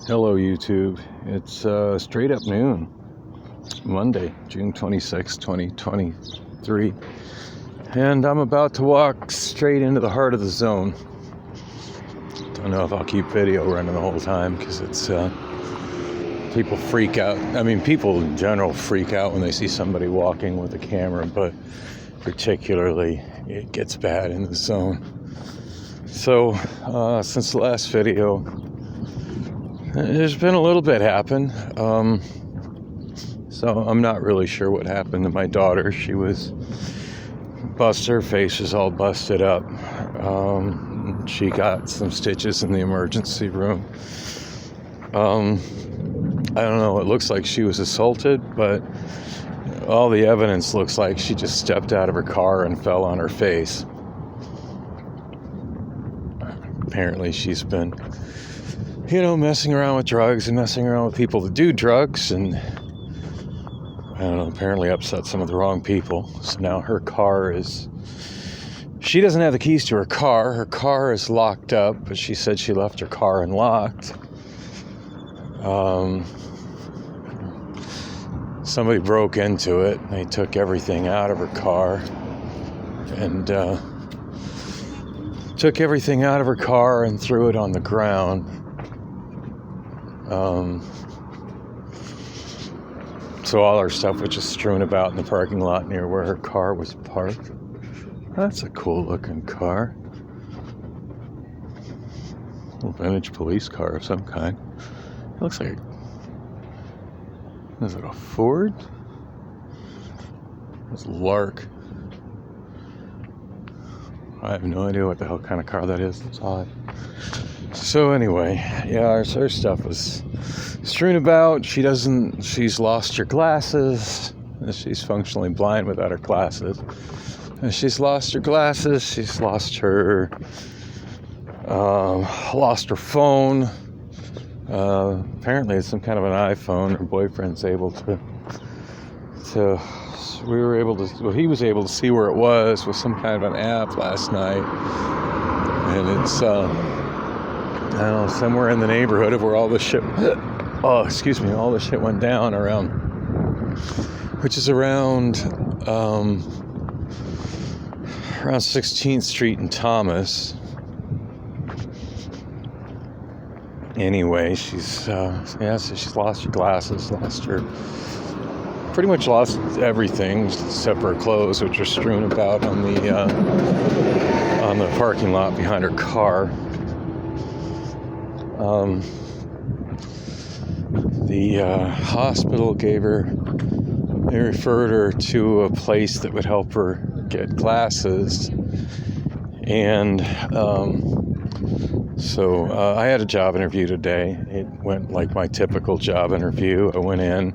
Hello YouTube, it's straight up noon, Monday, June 26, 2023, and I'm about to walk straight into the heart of the zone. Don't know if I'll keep video running the whole time because it's, people freak out. I mean, people in general freak out when they see somebody walking with a camera, but particularly it gets bad in the zone. So, since the last video, there's been a little bit happen. So I'm not really sure what happened to my daughter. She was busted, her face was all busted up. She got some stitches in the emergency room. I don't know, it looks like she was assaulted, but all the evidence looks like she just stepped out of her car and fell on her face. Apparently she's been messing around with drugs and messing around with people that do drugs, and I don't know, apparently upset some of the wrong people. So now her car she doesn't have the keys to her car. Her car is locked up, but she said she left her car unlocked. Somebody broke into it. They took everything out of her car and threw it on the ground. So all her stuff was just strewn about in the parking lot near where her car was parked. That's a cool looking car. A vintage police car of some kind. It looks like, is it a Ford? It's Lark. I have no idea what the hell kind of car that is. It's odd. So anyway, yeah, her stuff was strewn about. She's lost her glasses. She's functionally blind without her glasses. She's lost her glasses. She's lost her phone. Apparently it's some kind of an iPhone. Her boyfriend's able he was able to see where it was with some kind of an app last night. And it's, I don't know, somewhere in the neighborhood of where all this shit went down around, which is around 16th Street in Thomas. Anyway, she's lost her glasses, pretty much lost everything except for her clothes, which are strewn about on the parking lot behind her car. The hospital they referred her to a place that would help her get glasses. And so I had a job interview today. It went like my typical job interview. I went in.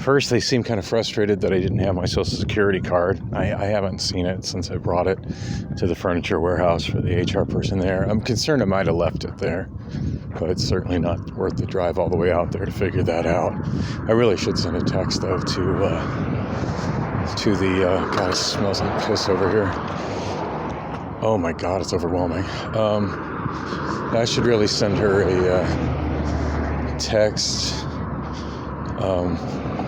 First, they seemed kind of frustrated that I didn't have my Social Security card. I haven't seen it since I brought it to the furniture warehouse for the HR person there. I'm concerned I might have left it there, but it's certainly not worth the drive all the way out there to figure that out. I really should send a text, though, to the God, it smells like piss over here. Oh my God, it's overwhelming. I should really send her a text,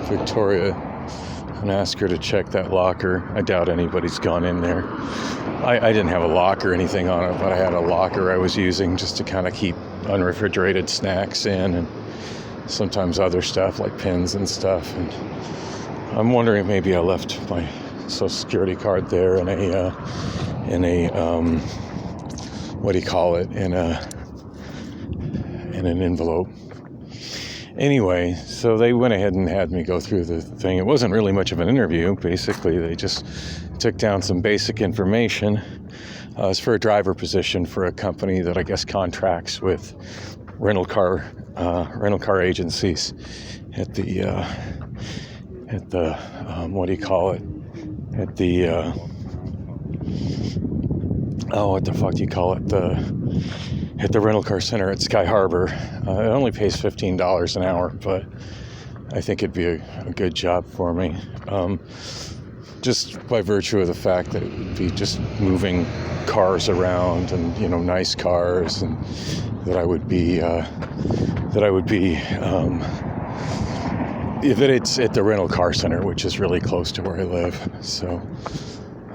Victoria, and ask her to check that locker. I doubt anybody's gone in there. I didn't have a lock or anything on it, but I had a locker I was using just to kind of keep unrefrigerated snacks in, and sometimes other stuff like pins and stuff. And I'm wondering if maybe I left my Social Security card there in a in an envelope. Anyway, so they went ahead and had me go through the thing. It wasn't really much of an interview. Basically, they just took down some basic information. It's for a driver position for a company that I guess contracts with rental car agencies at the at the rental car center at Sky Harbor. It only pays $15 an hour, but I think it'd be a good job for me. Just by virtue of the fact that it would be just moving cars around and, nice cars and that I would be that it's at the rental car center, which is really close to where I live. So,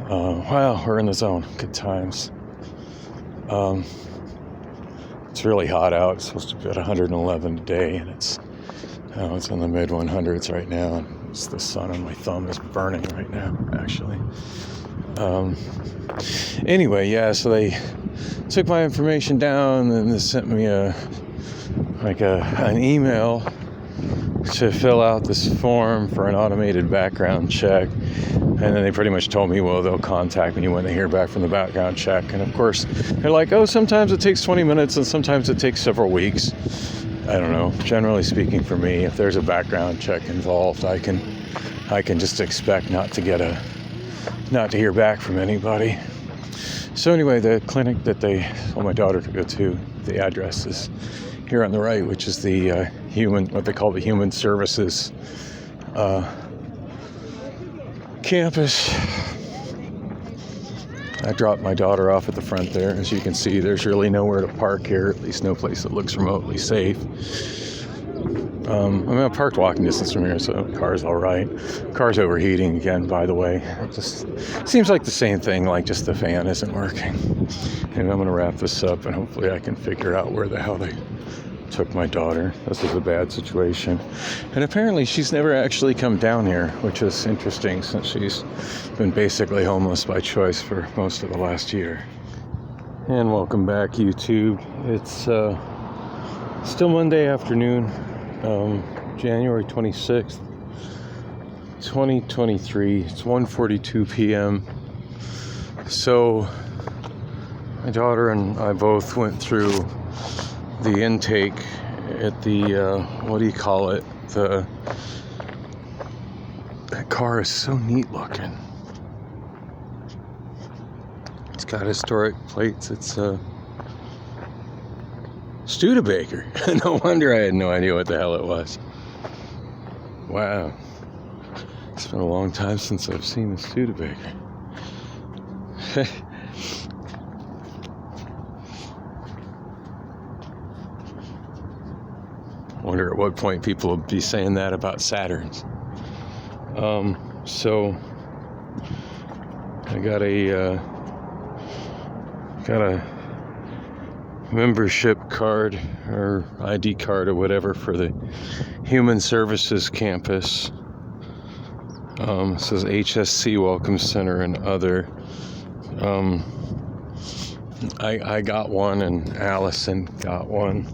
wow, we're in the zone. Good times. It's really hot out. It's supposed to be at 111 today, and it's in the mid 100s right now. And it's the sun on my thumb is burning right now, actually. Anyway, yeah, so they took my information down and they sent me an email to fill out this form for an automated background check. And then they pretty much told me, well, they'll contact me when they hear back from the background check. And of course, they're like, oh, sometimes it takes 20 minutes and sometimes it takes several weeks. I don't know. Generally speaking, for me, if there's a background check involved, I can just expect not to hear back from anybody. So anyway, the clinic that they told my daughter to go to, the address is here on the right, which is the what they call the Human Services campus. I dropped my daughter off at the front there. As you can see, there's really nowhere to park here, at least no place that looks remotely safe. I'm parked walking distance from here, so the car's all right. Car's overheating again, by the way. It just seems like the same thing, like just the fan isn't working. And I'm going to wrap this up, and hopefully I can figure out where the hell they took my daughter. This is a bad situation. And apparently she's never actually come down here, which is interesting since she's been basically homeless by choice for most of the last year. And welcome back, YouTube. It's still Monday afternoon, January 26th, 2023. It's 1:42 p.m. So my daughter and I both went through the intake at the, what do you call it? That car is so neat looking. It's got historic plates. It's Studebaker. No wonder I had no idea what the hell it was. Wow. It's been a long time since I've seen a Studebaker. Wonder at what point people will be saying that about Saturns. So I got a membership card or ID card or whatever for the Human Services campus. It says HSC Welcome Center and other. I got one and Allison got one.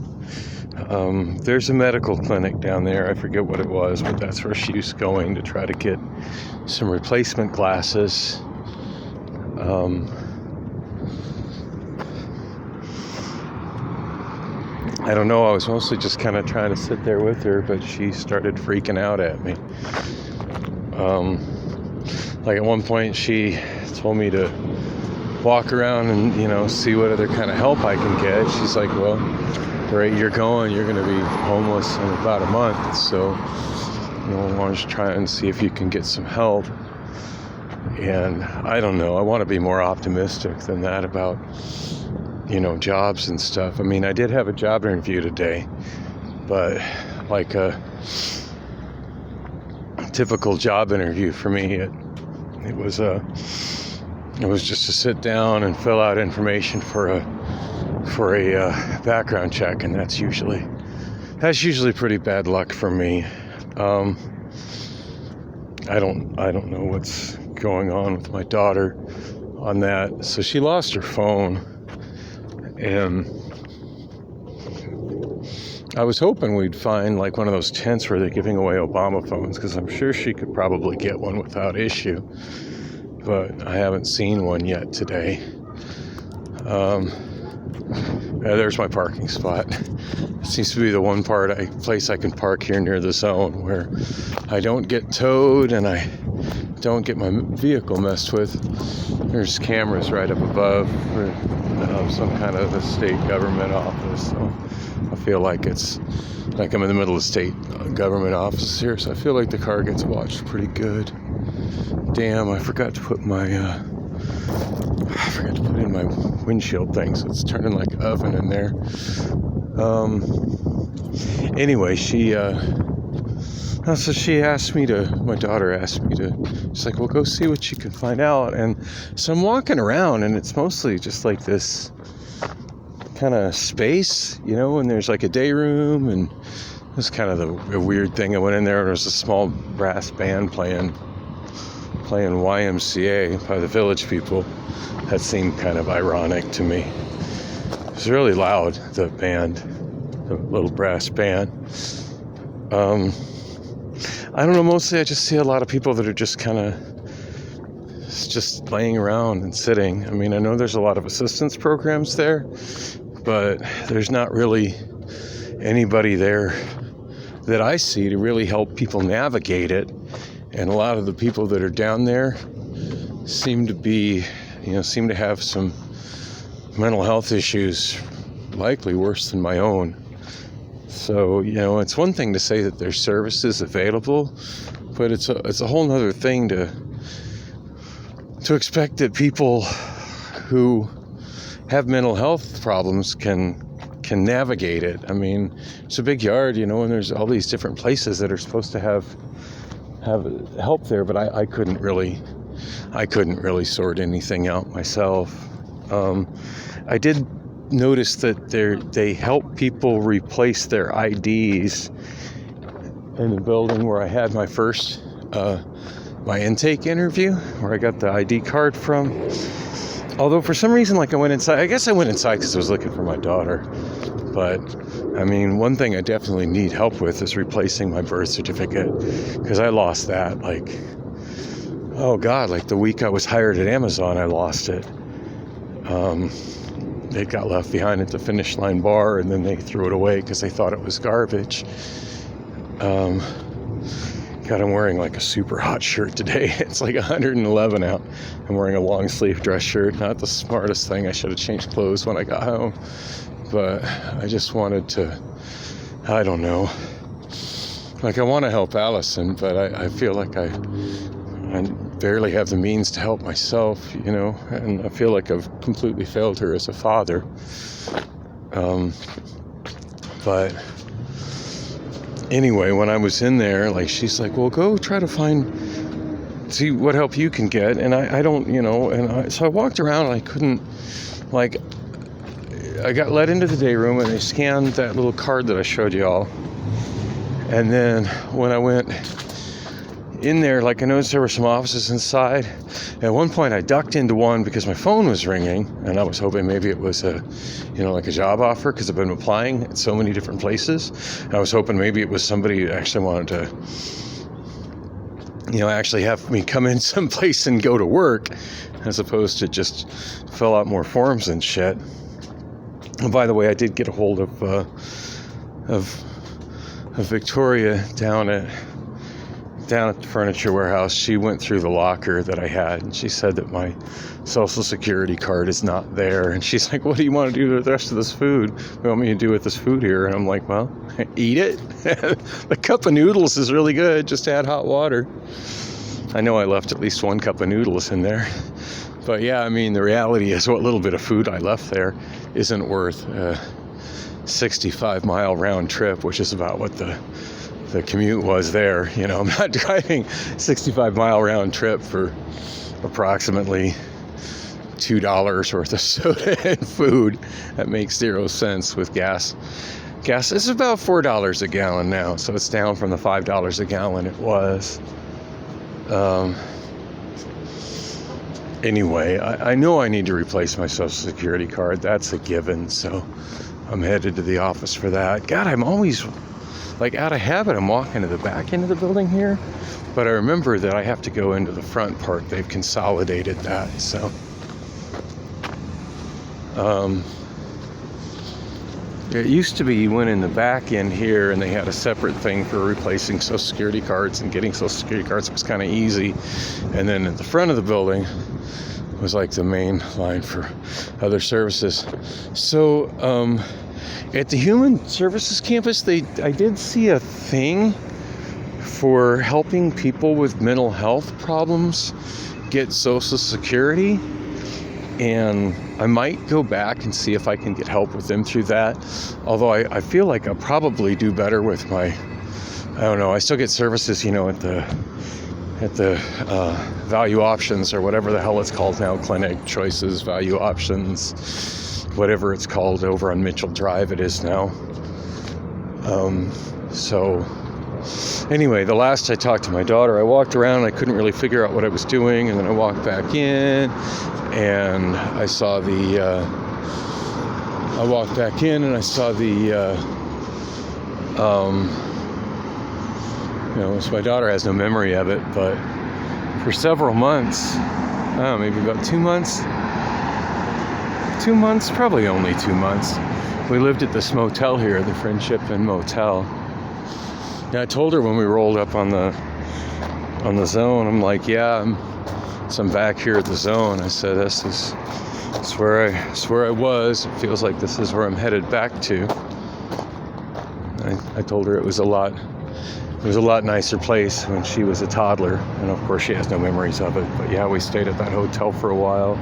There's a medical clinic down there. I forget what it was, but that's where she's going to try to get some replacement glasses. I don't know. I was mostly just kind of trying to sit there with her, but she started freaking out at me. Like at one point she told me to walk around and, see what other kind of help I can get. She's like, well, the rate you're going, you're going to be homeless in about a month. So, why don't you try and see if you can get some help? And I don't know. I want to be more optimistic than that about, jobs and stuff. I mean, I did have a job interview today, but like a typical job interview for me, it was just to sit down and fill out information for a background check, and that's usually pretty bad luck for me. I don't know what's going on with my daughter on that. So she lost her phone, and I was hoping we'd find like one of those tents where they're giving away Obamaphones, because I'm sure she could probably get one without issue, but I haven't seen one yet today. There's my parking spot. It seems to be the one place I can park here near the zone where I don't get towed and I don't get my vehicle messed with. There's cameras right up above for some kind of a state government office. So I feel like it's like I'm in the middle of state government office here. So I feel like the car gets watched pretty good. Damn, I forgot to put in my windshield thing, so it's turning like an oven in there. Anyway, so she asked me my daughter asked me to, she's like, well, go see what you can find out. And so I'm walking around, and it's mostly just like this kind of space, and there's like a day room, and it was kind of a weird thing. I went in there, and there was a small brass band playing YMCA by the Village People. That seemed kind of ironic to me. It was really loud, the band, the little brass band. I don't know, mostly I just see a lot of people that are just kind of just laying around and sitting. I mean, I know there's a lot of assistance programs there, but there's not really anybody there that I see to really help people navigate it. And a lot of the people that are down there seem to have some mental health issues, likely worse than my own. So, it's one thing to say that there's services available, but it's a whole nother thing to expect that people who have mental health problems can navigate it. I mean, it's a big yard, and there's all these different places that are supposed to have help there, but I couldn't really sort anything out myself. I did notice that they help people replace their IDs in the building where I had my first my intake interview, where I got the ID card from. Although for some reason, I went inside. I guess I went inside because I was looking for my daughter. But I mean, one thing I definitely need help with is replacing my birth certificate, because I lost that the week I was hired at Amazon. I lost it. It got left behind at the finish line bar, and then they threw it away because they thought it was garbage. I'm wearing a super hot shirt today. It's 111 out. I'm wearing a long sleeve dress shirt. Not the smartest thing. I should have changed clothes when I got home. But I just wanted to, I don't know. I want to help Allison, but I feel like I barely have the means to help myself, and I feel like I've completely failed her as a father. But anyway, when I was in there, she's like, well, go try to see what help you can get. And I don't, so I walked around, and I couldn't, I got let into the day room, and they scanned that little card that I showed you all. And then when I went in there, I noticed there were some offices inside. At one point, I ducked into one because my phone was ringing, and I was hoping maybe it was a job offer, because I've been applying at so many different places. And I was hoping maybe it was somebody who actually wanted to, actually have me come in someplace and go to work, as opposed to just fill out more forms and shit. And by the way, I did get a hold of Victoria down at the furniture warehouse. She went through the locker that I had, and she said that my social security card is not there. And she's like, what do you want to do with the rest of this food? What do you want me to do with this food here? And I'm like, well, eat it. The cup of noodles is really good. Just add hot water. I know I left at least one cup of noodles in there. But yeah, I mean, the reality is what little bit of food I left there isn't worth a 65-mile round trip, which is about what the commute was there. I'm not driving 65-mile round trip for approximately $2 worth of soda and food. That makes zero sense with gas. Gas is about $4 a gallon now, so it's down from the $5 a gallon it was. Anyway, I know I need to replace my social security card. That's a given, so I'm headed to the office for that. God, I'm always, out of habit, I'm walking to the back end of the building here, but I remember that I have to go into the front part. They've consolidated that, so. It used to be you went in the back end here, and they had a separate thing for replacing social security cards, and getting social security cards was kind of easy. And then at the front of the building was the main line for other services. So at the Human Services campus, I did see a thing for helping people with mental health problems get Social Security. And I might go back and see if I can get help with them through that. Although I feel like I'll probably do better with my, I don't know, I still get services, at the value options or whatever the hell it's called now, clinic choices, value options, whatever it's called over on Mitchell Drive it is now. So anyway, the last I talked to my daughter, I walked around and I couldn't really figure out what I was doing, and then I walked back in and I saw so my daughter has no memory of it, but for several months, maybe about 2 months, probably only 2 months, we lived at this motel here, the Friendship Inn Motel. And I told her when we rolled up on the zone, I'm like, so I'm back here at the zone. I said, this is where I was. It feels like this is where I'm headed back to. I told her it was a lot nicer place when she was a toddler, and of course she has no memories of it. But yeah, we stayed at that hotel for a while,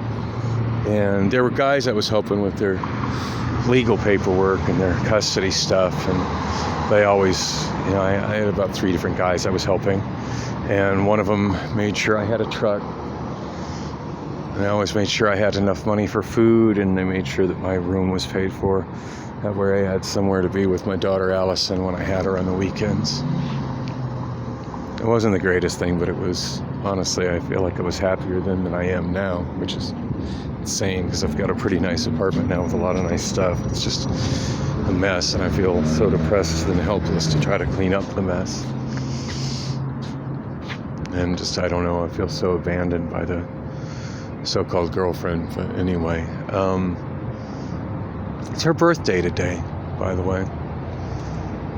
and there were guys I was helping with their legal paperwork and their custody stuff, and they always, I had about 3 different guys I was helping, and one of them made sure I had a truck, and I always made sure I had enough money for food, and they made sure that my room was paid for. That way I had somewhere to be with my daughter Allison when I had her on the weekends. It wasn't the greatest thing, but it was, honestly, I feel like I was happier then than I am now, which is insane because I've got a pretty nice apartment now with a lot of nice stuff. It's just a mess, and I feel so depressed and helpless to try to clean up the mess. And just, I don't know, I feel so abandoned by the so-called girlfriend. But anyway, it's her birthday today, by the way.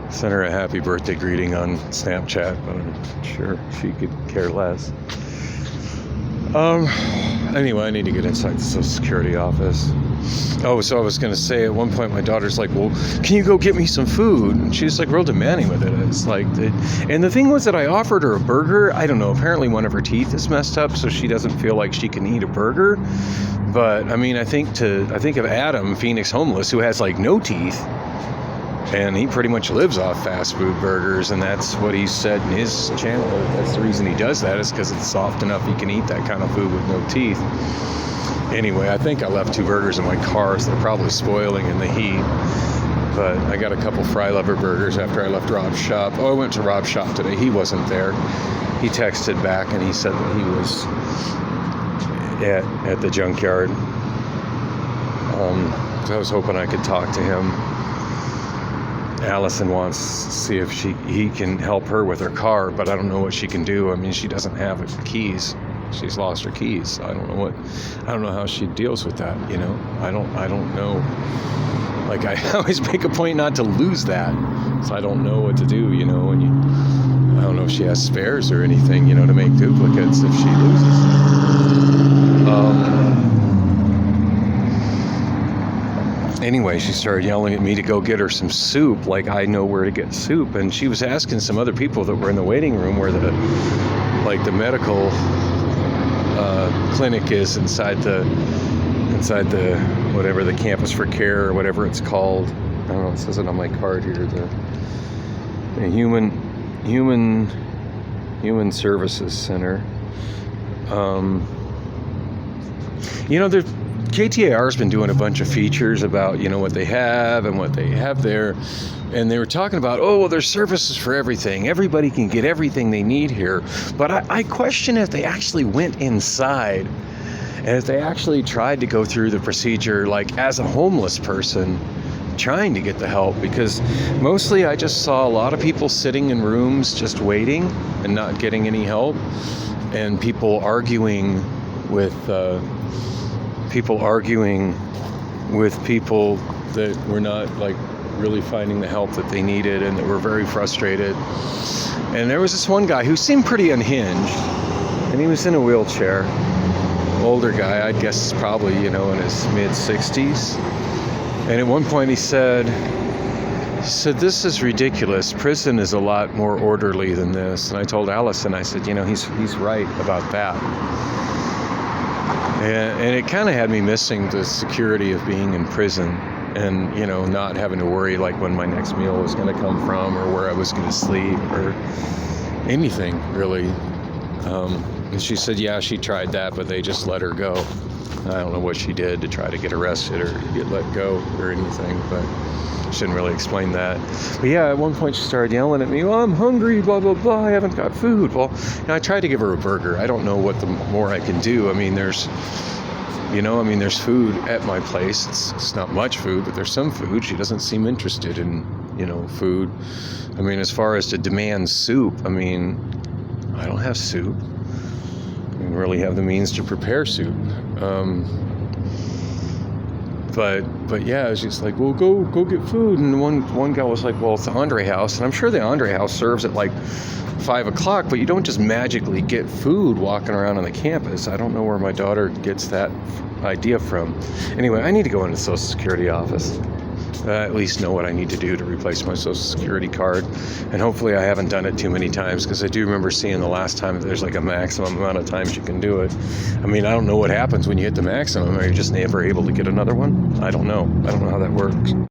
Sent her a happy birthday greeting on Snapchat, but I'm sure she could care less. Anyway, I need to get inside the Social Security office. Oh, so I was going to say, at one point my daughter's like, well, can you go get me some food? And she's like real demanding with it. It's like, and the thing was that I offered her a burger. I don't know, apparently one of her teeth is messed up, so she doesn't feel like she can eat a burger. But I mean, I think of Adam, Phoenix Homeless, who has like no teeth. And he pretty much lives off fast food burgers, and that's what he said in his channel. That's the reason he does that, is because it's soft enough he can eat that kind of food with no teeth. Anyway, I think I left 2 burgers in my car, so they're probably spoiling in the heat. But I got a couple Fry Lover burgers after I left Rob's shop. Oh, I went to Rob's shop today. He wasn't there. He texted back, and he said that he was at the junkyard. So I was hoping I could talk to him. Allison wants to see if he can help her with her car, but I don't know what she can do. I mean, she doesn't have keys. She's lost her keys. I don't know how she deals with that, I don't know. Like, I always make a point not to lose that. So I don't know what to do, I don't know if she has spares or anything, to make duplicates if she loses. Anyway, she started yelling at me to go get her some soup, like I know where to get soup. And she was asking some other people that were in the waiting room where the medical clinic is inside the whatever, the Campus for Care or whatever it's called. I don't know, it says it on my card here. The Human Services Center. There's KTAR's been doing a bunch of features about, what they have and what they have there. And they were talking about, there's services for everything. Everybody can get everything they need here. But I question if they actually went inside and if they actually tried to go through the procedure, like as a homeless person, trying to get the help. Because mostly I just saw a lot of people sitting in rooms just waiting and not getting any help. And people arguing with people that were not really finding the help that they needed, and that were very frustrated. And there was this one guy who seemed pretty unhinged, and he was in a wheelchair, older guy, I'd guess probably in his mid-60s. And at one point he said, this is ridiculous. Prison is a lot more orderly than this. And I told Allison, I said, he's right about that. And it kind of had me missing the security of being in prison and, not having to worry like when my next meal was going to come from or where I was going to sleep or anything really. And she said, yeah, she tried that, but they just let her go. I don't know what she did to try to get arrested or get let go or anything, but she didn't really explain that. But yeah, at one point she started yelling at me, well, I'm hungry, blah, blah, blah, I haven't got food. Well, I tried to give her a burger. I don't know what the more I can do. I mean, there's food at my place. It's not much food, but there's some food. She doesn't seem interested in, food. I mean, as far as to demand soup, I don't have soup. I don't really have the means to prepare soup. But yeah, it was just like, well, go get food. And one guy was like, well, it's the Andre House. And I'm sure the Andre House serves at like 5 o'clock, but you don't just magically get food walking around on the campus. I don't know where my daughter gets that idea from. Anyway, I need to go into the Social Security office. At least know what I need to do to replace my Social Security card. And hopefully I haven't done it too many times, because I do remember seeing the last time that there's like a maximum amount of times you can do it. I don't know what happens when you hit the maximum. Are you just never able to get another one? I don't know. I don't know how that works.